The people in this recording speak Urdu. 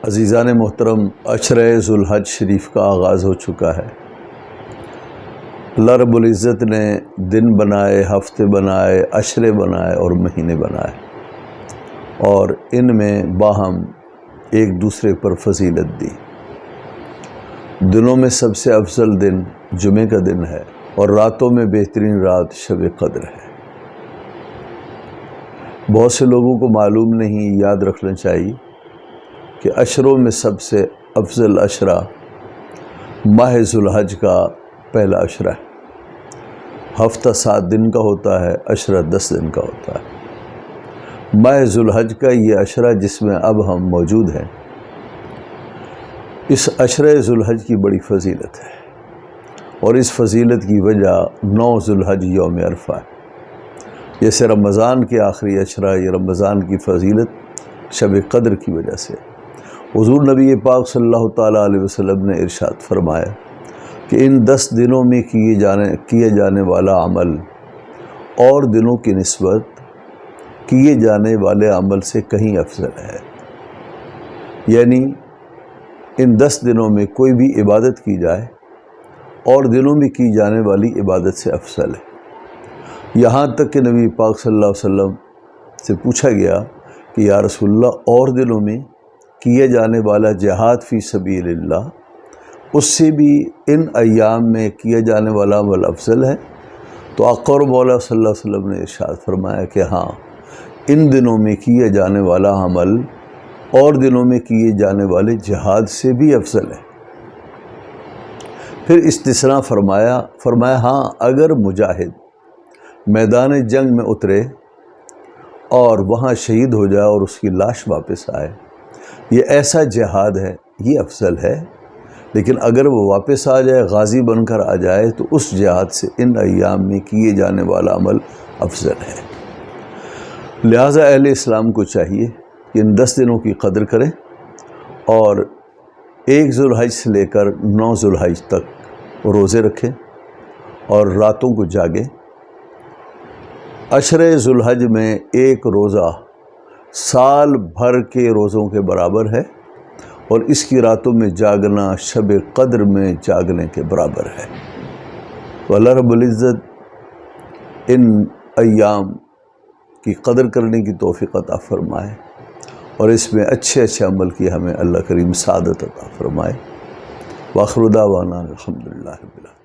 عزیزان محترم، عشرہ ذوالحج شریف کا آغاز ہو چکا ہے۔ اللہ رب العزت نے دن بنائے، ہفتے بنائے، عشرے بنائے اور مہینے بنائے، اور ان میں باہم ایک دوسرے پر فضیلت دی۔ دنوں میں سب سے افضل دن جمعہ کا دن ہے، اور راتوں میں بہترین رات شب قدر ہے۔ بہت سے لوگوں کو معلوم نہیں، یاد رکھنا چاہیے کہ عشروں میں سب سے افضل عشرہ ماہ ذوالحج کا پہلا عشرہ ہے۔ ہفتہ 7 دن کا ہوتا ہے، عشرہ 10 دن کا ہوتا ہے۔ ماہ ذوالحج کا یہ عشرہ جس میں اب ہم موجود ہیں، اس عشرہ ذوالحج کی بڑی فضیلت ہے، اور اس فضیلت کی وجہ 9 ذوالحج یوم عرفہ ہے۔ جیسے رمضان کے آخری عشرہ، یہ رمضان کی فضیلت شب قدر کی وجہ سے۔ حضور نبی پاک صلی اللہ تعالیٰ علیہ وسلم نے ارشاد فرمایا کہ ان 10 دنوں میں کیے جانے والا عمل اور دنوں کی نسبت کیے جانے والے عمل سے کہیں افضل ہے۔ یعنی ان 10 دنوں میں کوئی بھی عبادت کی جائے اور دنوں میں کی جانے والی عبادت سے افضل ہے۔ یہاں تک کہ نبی پاک صلی اللہ علیہ وسلم سے پوچھا گیا کہ یا رسول اللہ، اور دنوں میں کیے جانے والا جہاد فی سبیل اللہ، اس سے بھی ان ایام میں کیے جانے والا عمل افضل ہے؟ تو آقا و مولا صلی اللہ علیہ وسلم نے ارشاد فرمایا کہ ہاں، ان دنوں میں کیے جانے والا عمل اور دنوں میں کیے جانے والے جہاد سے بھی افضل ہے۔ پھر استثناء فرمایا ہاں، اگر مجاہد میدان جنگ میں اترے اور وہاں شہید ہو جائے اور اس کی لاش واپس آئے، یہ ایسا جہاد ہے، یہ افضل ہے۔ لیکن اگر وہ واپس آ جائے، غازی بن کر آ جائے، تو اس جہاد سے ان ایام میں کیے جانے والا عمل افضل ہے۔ لہٰذا اہل اسلام کو چاہیے کہ ان 10 دنوں کی قدر کریں، اور 1 ذوالحج سے لے کر 9 ذوالحج تک روزے رکھیں اور راتوں کو جاگیں۔ عشرہ ذوالحج میں ایک روزہ سال بھر کے روزوں کے برابر ہے، اور اس کی راتوں میں جاگنا شب قدر میں جاگنے کے برابر ہے۔ تو اللہ رب العزت ان ایام کی قدر کرنے کی توفیق عطا فرمائے، اور اس میں اچھے عمل کی ہمیں اللہ کریم سعادت عطا فرمائے۔ وآخر دعوانا الحمدللہ رب العالمین۔